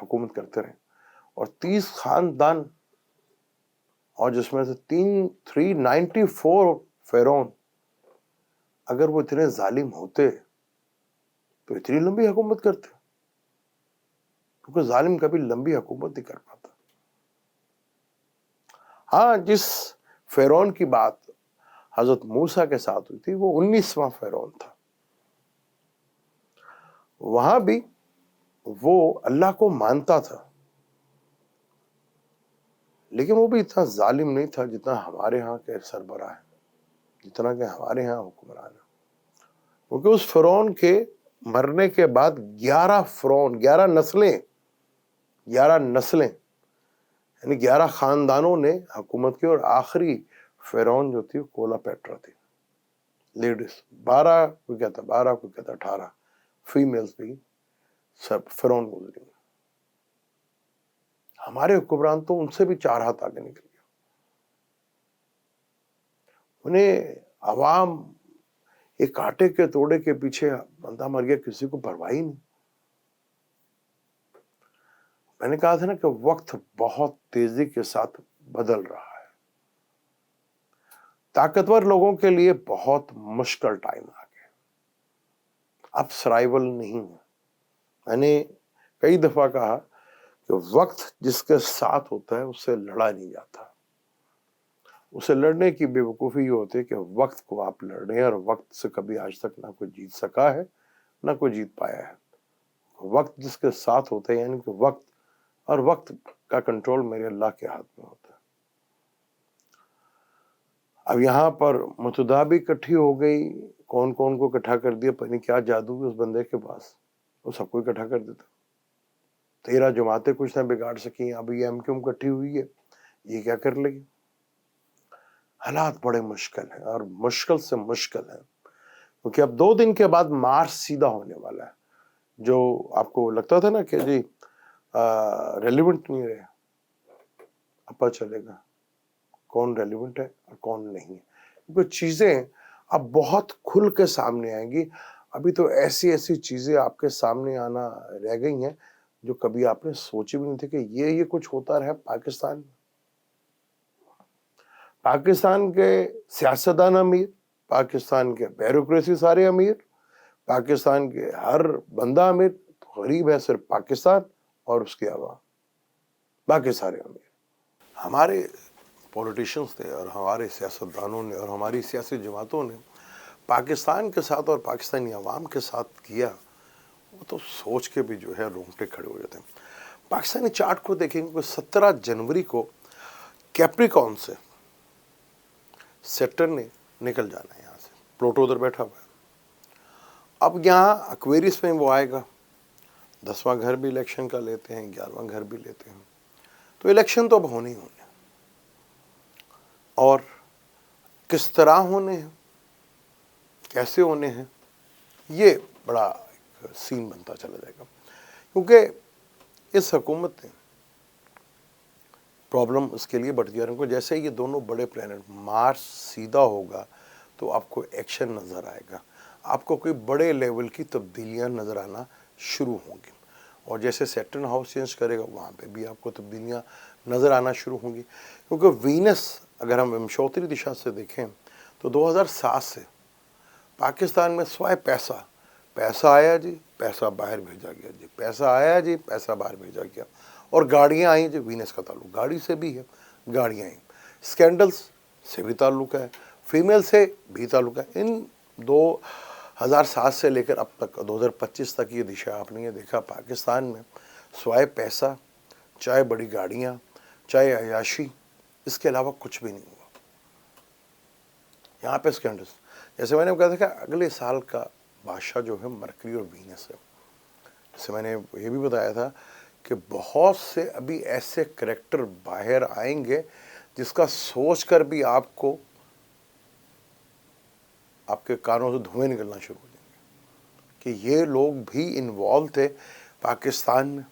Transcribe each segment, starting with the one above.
حکومت کرتے رہے, اور 30 خاندان, اور جس میں سے 394 فرعون, اگر وہ اتنے ظالم ہوتے تو اتنی لمبی حکومت کرتے, کیونکہ ظالم کبھی لمبی حکومت نہیں کر پاتا. ہاں, جس فرعون کی بات حضرت موسیٰ کے ساتھ ہوئی تھی وہ 19واں فرعون تھا. وہاں بھی وہ اللہ کو مانتا تھا, لیکن وہ بھی اتنا ظالم نہیں تھا جتنا ہمارے ہاں کے سربراہ ہیں, جتنا کہ ہمارے ہاں حکمران ہیں. کیونکہ اس فرعون کے مرنے کے بعد 11 فرعون, 11 نسلیں یعنی 11 خاندانوں نے حکومت کی, اور آخری فرعون جو تھی کولا پیٹرا تھی. لیڈیز 12, کوئی کہتا 12, کوئی کہتا 18 فیمیلز بھی سب فرعون گزری. ہمارے حکمران تو ان سے بھی 4 ہاتھ آگے نکل گیا. انہیں عوام ایک کانٹے کے توڑے کے پیچھے بندہ مر گیا, کسی کو پرواہ ہی نہیں. میں نے کہا تھا نا کہ وقت بہت تیزی کے ساتھ بدل رہا ہے. طاقتور لوگوں کے لیے بہت مشکل ٹائم آ گیا, اب سرائیول نہیں ہے. میں نے کئی دفعہ کہا کہ وقت جس کے ساتھ ہوتا ہے اس سے لڑا نہیں جاتا. اسے لڑنے کی بے وقوفی یہ ہوتی ہے کہ وقت کو آپ لڑ رہے ہیں, اور وقت سے کبھی آج تک نہ کوئی جیت سکا ہے نہ کوئی جیت پایا ہے. وقت جس کے ساتھ ہوتا ہے, یعنی کہ وقت اور وقت کا کنٹرول میرے اللہ کے ہاتھ میں ہوتا ہے. اب یہاں پر متدابی اکٹھی ہو گئی, کون کون کو اکٹھا کر دیا, پتہ نہیں کیا جادو ہے اس بندے کے پاس, وہ سب کو اکٹھا کر دیتا. 13 جماعتیں کچھ نہ بگاڑ سکیں. اب یہ ایم کیوں اکٹھی ہوئی ہے, یہ کیا کر لے گی. حالات بڑے مشکل ہیں, اور مشکل سے مشکل ہیں, کیونکہ اب 2 دن کے بعد مارچ سیدھا ہونے والا ہے. جو آپ کو لگتا تھا نا کہ جی ریلیونٹ نہیں رہے, اب پتہ چلے گا کون ریلیونٹ ہے اور کون نہیں ہے. کیونکہ چیزیں اب بہت کھل کے سامنے آئیں گی. ابھی تو ایسی ایسی چیزیں آپ کے سامنے آنا رہ گئی ہیں جو کبھی آپ نے سوچی بھی نہیں تھی کہ یہ کچھ ہوتا رہا پاکستان میں. پاکستان کے سیاستدان امیر, پاکستان کے بیوروکریسی سارے امیر, پاکستان کے ہر بندہ امیر. غریب ہے صرف پاکستان اور اس کی عوام, باقی سارے امیر. ہمارے پولیٹیشنز نے اور ہمارے سیاستدانوں نے اور ہماری سیاسی جماعتوں نے پاکستان کے ساتھ اور پاکستانی عوام کے ساتھ کیا, وہ تو سوچ کے بھی جو ہے رونگٹے کھڑے ہو جاتے ہیں. پاکستانی چارٹ کو دیکھیں گے, 17 جنوری کو کیپریکون سے سیٹرن نے نکل جانا ہے یہاں سے. پلوٹو ادھر بیٹھا ہوا ہے. اب یہاں اکویریس میں وہ آئے گا, 10واں گھر بھی الیکشن کا لیتے ہیں, 11واں گھر بھی لیتے ہیں. تو الیکشن تو اب ہونے ہی ہونے, اور کس طرح ہونے ہیں, کیسے ہونے ہیں, یہ بڑا سین بنتا چلا جائے گا. کیونکہ اس حکومت نے پرابلم اس کے لیے بڑھ گیا. ان کو جیسے یہ دونوں بڑے پلانٹ مارس سیدھا ہوگا تو آپ کو ایکشن نظر آئے گا, آپ کو کوئی بڑے لیول کی تبدیلیاں نظر آنا شروع ہوں گی. اور جیسے سیٹرن ہاؤس چینج کرے گا وہاں پہ بھی آپ کو تبدیلیاں نظر آنا شروع ہوں گی. کیونکہ وینس اگر ہم ومشوتری دشا سے دیکھیں تو 2007 سے پاکستان میں سوائے پیسہ آیا جی, پیسہ باہر بھیجا گیا جی, پیسہ آیا جی, پیسہ باہر بھیجا گیا. اور گاڑیاں آئیں جی, وینس کا تعلق گاڑی سے بھی ہے, گاڑیاں آئیں. اسکینڈلز سے بھی تعلق ہے, فیمیل سے بھی تعلق ہے. ان 2007 سے لے کر اب تک 2025 تک یہ دشا آپ نے یہ دیکھا پاکستان میں سوائے پیسہ, چاہے بڑی گاڑیاں, چاہے عیاشی, اس کے علاوہ کچھ بھی نہیں ہوا. یہاں پہ اسکینڈلز, جیسے میں نے کہا تھا کہ اگلے سال کا بادشاہ جو ہے مرکری اور وینس ہے. جیسے میں نے یہ بھی بتایا تھا کہ بہت سے ابھی ایسے کریکٹر باہر آئیں گے جس کا سوچ کر بھی آپ کو آپ کے کانوں سے دھوئیں نکلنا شروع ہو جائیں گے کہ یہ لوگ بھی انوالو تھے پاکستان میں.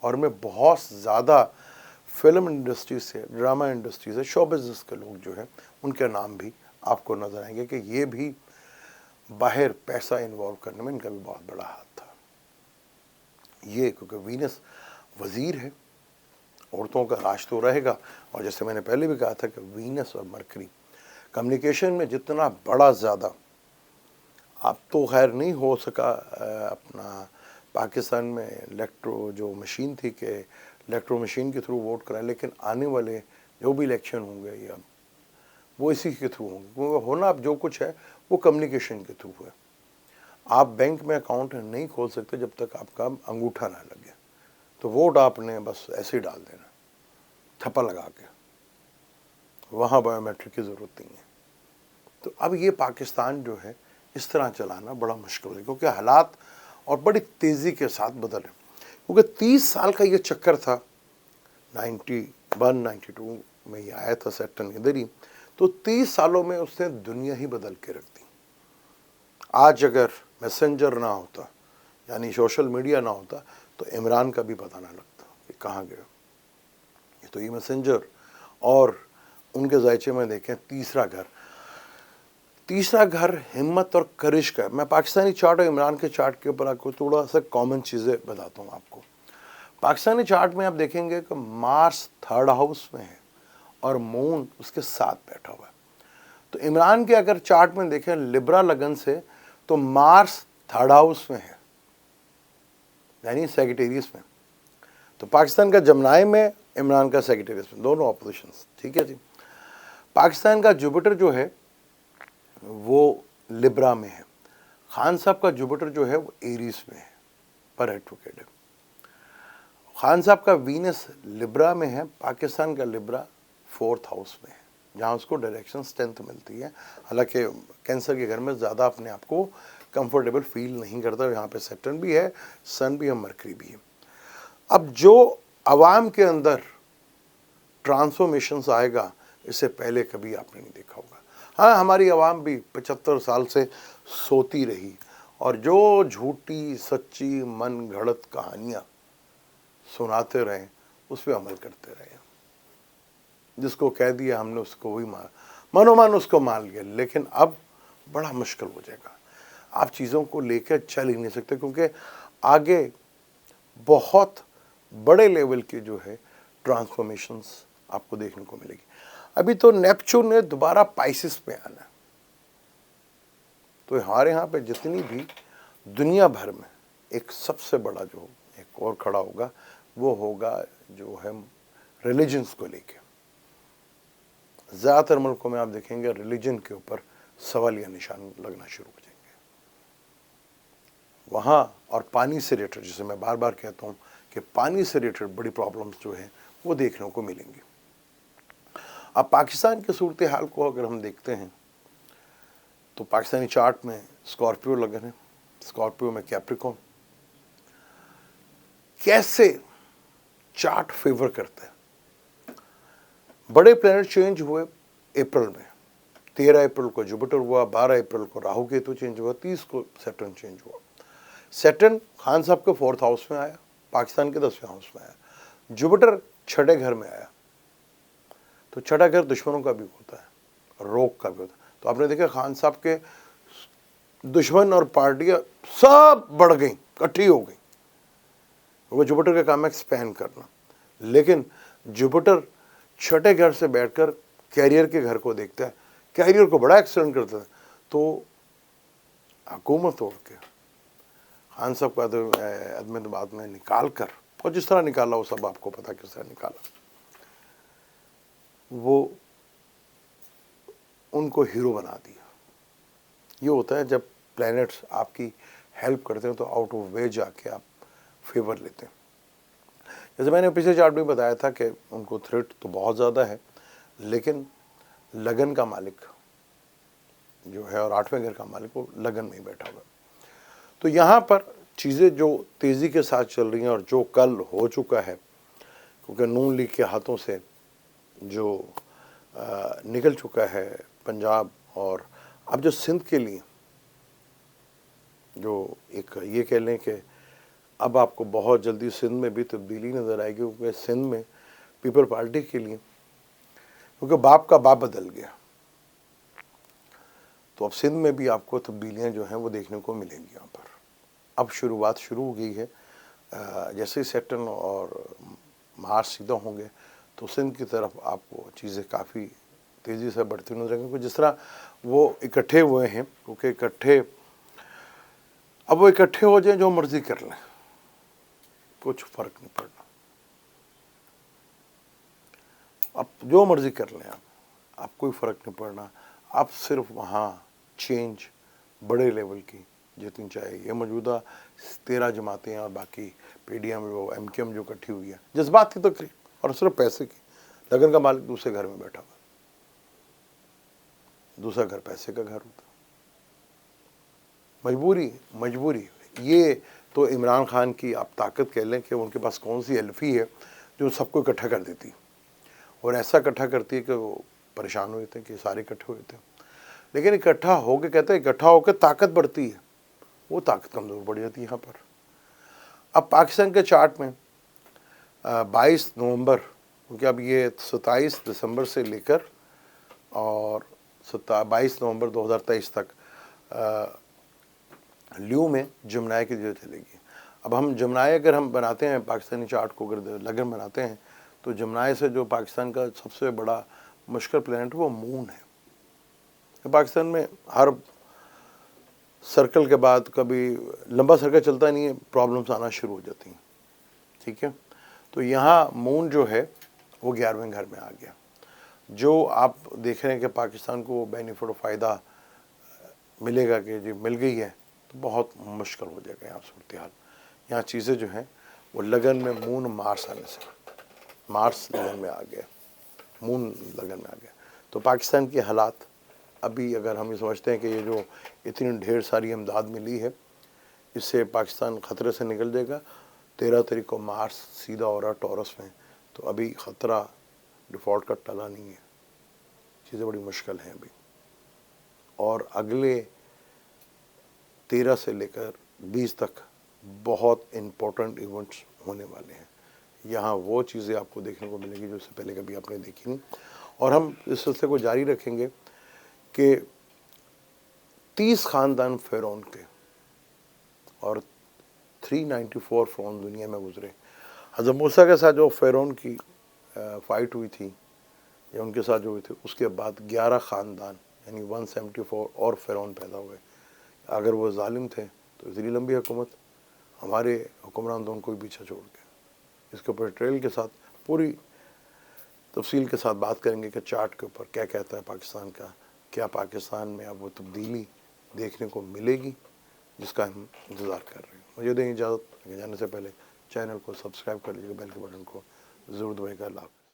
اور میں بہت زیادہ فلم انڈسٹری سے, ڈرامہ انڈسٹری سے, شو بزنس کے لوگ جو ہیں ان کے نام بھی آپ کو نظر آئیں گے کہ یہ بھی باہر پیسہ انوالو کرنے میں ان کا بھی بہت بڑا ہاتھ تھا. یہ کیونکہ وینس وزیر ہے، عورتوں کا راج تو رہے گا. اور جیسے میں نے پہلے بھی کہا تھا کہ وینس اور مرکری کمیونیکیشن میں جتنا بڑا زیادہ، اب تو خیر نہیں ہو سکا اپنا پاکستان میں الیکٹرو جو مشین تھی کہ الیکٹرو مشین کے تھرو ووٹ کرائیں، لیکن آنے والے جو بھی الیکشن ہوں گے یا وہ اسی کے تھرو ہوں گے، کیونکہ ہونا اب جو کچھ ہے وہ کمیونیکیشن کے تھرو ہے. آپ بینک میں اکاؤنٹ نہیں کھول سکتے جب تک آپ کا انگوٹھا نہ لگے، تو ووٹ آپ نے بس ایسے ہی ڈال دینا تھپا لگا کے، وہاں بایو میٹرک کی ضرورت نہیں ہے. تو اب یہ پاکستان جو ہے اس طرح چلانا بڑا مشکل ہے، کیونکہ حالات اور بڑی تیزی کے ساتھ بدلے. کیونکہ 30 سال کا یہ چکر تھا، 92 میں یہ آیا تھا سیٹن ادھر ہی، تو 30 سالوں میں اس نے دنیا ہی بدل کے رکھ دی. آج اگر میسنجر نہ ہوتا، یعنی سوشل میڈیا نہ ہوتا، تو عمران کا بھی پتہ نہ لگتا کہ کہاں گیا. یہ تو یہ میسنجر اور ان کے ذائچے میں دیکھیں تیسرا گھر ہمت اور کرش کا ہے. میں پاکستانی چارٹ اور عمران کے چارٹ کے اوپر آپ کو تھوڑا سا کامن چیزیں بتاتا ہوں آپ کو. پاکستانی چارٹ میں آپ دیکھیں گے کہ مارس 3rd ہاؤس میں ہے اور مون اس کے ساتھ بیٹھا ہوا ہے. تو عمران کے اگر چارٹ میں دیکھیں لبرا لگن سے، تو مارس 3rd ہاؤس میں ہے، یعنی سیگیٹیریس میں. تو پاکستان کا جمنائے میں، عمران کا سیگیٹیریس میں، دونوں اپوزیشنز. ٹھیک ہے جی. پاکستان کا جوپیٹر جو ہے وہ لبرا میں ہے. خان صاحب کا جوپیٹر جو ہے وہ ایریس میں ہے، پر ایڈوکیٹ ہے. خان صاحب کا وینس لبرا میں ہے، پاکستان کا لبرا 4th ہاؤس میں ہے، جہاں اس کو ڈائریکشن اسٹرینتھ ملتی ہے. حالانکہ کینسر کے گھر میں زیادہ اپنے آپ کو کمفرٹیبل فیل نہیں کرتا. یہاں پہ سیٹرن بھی ہے، سن بھی ہے، مرکری بھی ہے. اب جو عوام کے اندر ٹرانسفارمیشنز آئے گا، اس سے پہلے کبھی آپ نے نہیں دیکھا ہوگا. ہاں، ہماری عوام بھی 75 سال سے سوتی رہی اور جو جھوٹی سچی من گھڑت کہانیاں سناتے رہے اس پہ عمل کرتے رہے. جس کو کہہ دیا ہم نے اس کو وہی من و مان اس کو مان لیا. لیکن اب بڑا مشکل ہو جائے گا، آپ چیزوں کو لے کے چل ہی نہیں سکتے، کیونکہ آگے بہت بڑے لیول کی جو ہے ٹرانسفارمیشنز آپ کو دیکھنے کو ملے گی. ابھی تو نیپچون نے دوبارہ پائسس پہ آنا ہے. تو ہمارے ہاں پہ جتنی بھی دنیا بھر میں ایک سب سے بڑا جو ایک اور کھڑا ہوگا، وہ ہوگا جو ہے ریلیجنز کو لے کے. زیادہ تر ملکوں میں آپ دیکھیں گے ریلیجن کے اوپر سوالیہ نشان لگنا شروع ہو جائیں گے وہاں. اور پانی سے ریلیٹڈ، جسے میں بار بار کہتا ہوں کہ پانی سے ریلیٹڈ بڑی پرابلمز جو ہیں وہ دیکھنے کو ملیں گی. اب پاکستان کی صورتحال کو اگر ہم دیکھتے ہیں تو پاکستانی چارٹ میں اسکارپیو لگن ہے، اسکارپیو میں کیپریکون. کیسے چارٹ فیور کرتا ہے. بڑے پلینٹ چینج ہوئے اپریل میں. 13 اپریل کو جوپیٹر ہوا، 12 اپریل کو راہو کیتو چینج ہوا، 30 کو سیٹرن چینج ہوا. سیٹرن خان صاحب کے 4th ہاؤس میں آیا، پاکستان کے 10ویں ہاؤس میں آیا. جوپیٹر 6ٹھے گھر میں آیا. تو 6ٹھا گھر دشمنوں کا بھی ہوتا ہے، روک کا بھی ہوتا ہے. تو آپ نے دیکھا خان صاحب کے دشمن اور پارٹیاں سب بڑھ گئیں، اکٹھی ہو گئیں. وہ جوپیٹر کا کام ہے ایکسپینڈ کرنا. لیکن جوپیٹر 6ٹھے گھر سے بیٹھ کر کیریئر کے گھر کو دیکھتا ہے، کیریئر کو بڑا ایکسیڈنٹ کرتا ہے. تو حکومت توڑ کے خان صاحب کا عدم بعد میں نکال کر، اور جس طرح نکالا وہ سب آپ کو پتا کس طرح نکالا، وہ ان کو ہیرو بنا دیا. یہ ہوتا ہے جب پلینٹس آپ کی ہیلپ کرتے ہیں تو آؤٹ آف وے جا کے آپ فیور لیتے ہیں. جیسے میں نے پچھلے چارٹ میں بتایا تھا کہ ان کو تھریٹ تو بہت زیادہ ہے، لیکن لگن کا مالک جو ہے اور 8ویں گھر کا مالک وہ لگن میں ہی بیٹھا ہوا. تو یہاں پر چیزیں جو تیزی کے ساتھ چل رہی ہیں اور جو کل ہو چکا ہے، کیونکہ نون لیگ کے ہاتھوں سے جو نکل چکا ہے پنجاب، اور اب جو سندھ کے لیے جو ایک یہ کہہ لیں کہ اب آپ کو بہت جلدی سندھ میں بھی تبدیلی نظر آئے گی، کیونکہ سندھ میں پیپل پارٹی کے لیے، کیونکہ باپ کا باپ بدل گیا، تو اب سندھ میں بھی آپ کو تبدیلیاں جو ہیں وہ دیکھنے کو ملیں گی. یہاں پر اب شروعات شروع ہو گئی ہے جیسے ہی سیٹرن اور مارس سیدھا ہوں گے تو سندھ کی طرف آپ کو چیزیں کافی تیزی سے بڑھتی نظر آئیں گی. جس طرح وہ اکٹھے ہوئے ہیں کیونکہ اب وہ اکٹھے ہو جائیں جو مرضی کر لیں کچھ فرق نہیں پڑنا. اب جو مرضی کر لیں آپ کوئی فرق نہیں پڑنا. آپ صرف وہاں چینج بڑے لیول کی جتنی چاہیے. یہ موجودہ 13 جماعتیں اور باقی پی ڈی ایم جو ایم کیو ایم جو اکٹھی ہوئی ہے جذبات کی تقریب اور صرف پیسے کی. لگن کا مالک دوسرے گھر میں بیٹھا ہوا, دوسرا گھر پیسے کا گھر ہوتا. مجبوری یہ تو عمران خان کی آپ طاقت کہہ لیں کہ ان کے پاس کون سی الفی ہے جو سب کو اکٹھا کر دیتی اور ایسا اکٹھا کرتی ہے کہ وہ پریشان ہوئے تھے کہ سارے اکٹھے ہوئے تھے. لیکن اکٹھا ہو کے کہتے ہیں اکٹھا ہو کے طاقت بڑھتی ہے, وہ طاقت کمزور پڑ جاتی ہے یہاں پر. اب پاکستان کے چارٹ میں 22 نومبر کیونکہ اب یہ 27 دسمبر سے لے کر اور 22 نومبر 2023 تک لیو میں جمنائے کی جو چلے گی. اب ہم جمنائے اگر ہم بناتے ہیں پاکستانی چارٹ کو اگر لگن بناتے ہیں تو جمنائے سے جو پاکستان کا سب سے بڑا مشکل پلانٹ وہ مون ہے. پاکستان میں ہر سرکل کے بعد کبھی لمبا سرکل چلتا نہیں ہے, پرابلمس آنا شروع ہو جاتی ہیں. ٹھیک ہے, تو یہاں مون جو ہے وہ 11ویں گھر میں آ گیا. جو آپ دیکھ رہے ہیں کہ پاکستان کو بینیفٹ و فائدہ ملے گا کہ جی مل گئی ہے تو بہت مشکل ہو جائے گا یہاں صورتحال. یہاں چیزیں جو ہیں وہ لگن میں مون مارس آنے سے, مارس لگن میں آ گیا, مون لگن میں آ گیا. تو پاکستان کے حالات ابھی اگر ہم یہ سمجھتے ہیں کہ یہ جو اتنی ڈھیر ساری امداد ملی ہے اس سے پاکستان خطرے سے نکل جائے گا. 13 تاریخ کو مارس سیدھا ہو رہا ٹورس میں, تو ابھی خطرہ ڈیفالٹ کا ٹلا نہیں ہے. چیزیں بڑی مشکل ہیں ابھی, اور اگلے 13 سے لے کر 20 تک بہت امپورٹنٹ ایونٹس ہونے والے ہیں. یہاں وہ چیزیں آپ کو دیکھنے کو ملیں گی جو اس سے پہلے کبھی آپ نے دیکھی نہیں. اور ہم اس سلسلے کو جاری رکھیں گے کہ 30 خاندان فرعون کے اور 394 فرعون دنیا میں گزرے. حضرت موسیٰ کے ساتھ جو فرعون کی فائٹ ہوئی تھی یا ان کے ساتھ جو ہوئی تھی اس کے بعد 11 خاندان یعنی 174 اور فرعون پیدا ہوئے. اگر وہ ظالم تھے تو اتنی لمبی حکومت, ہمارے حکمران تو ان کو بھی پیچھے چھوڑ گئے. اس کے اوپر ٹریل کے ساتھ پوری تفصیل کے ساتھ بات کریں گے کہ چارٹ کے اوپر کیا کہتا ہے پاکستان کا, کیا پاکستان میں اب وہ تبدیلی دیکھنے کو ملے گی جس کا ہم انتظار کر رہے ہیں. مجھے دیں اجازت, جانے سے پہلے چینل کو سبسکرائب کر لیجیے, بیل کے بٹن کو ضرور دبائیے گا. اللہ حافظ.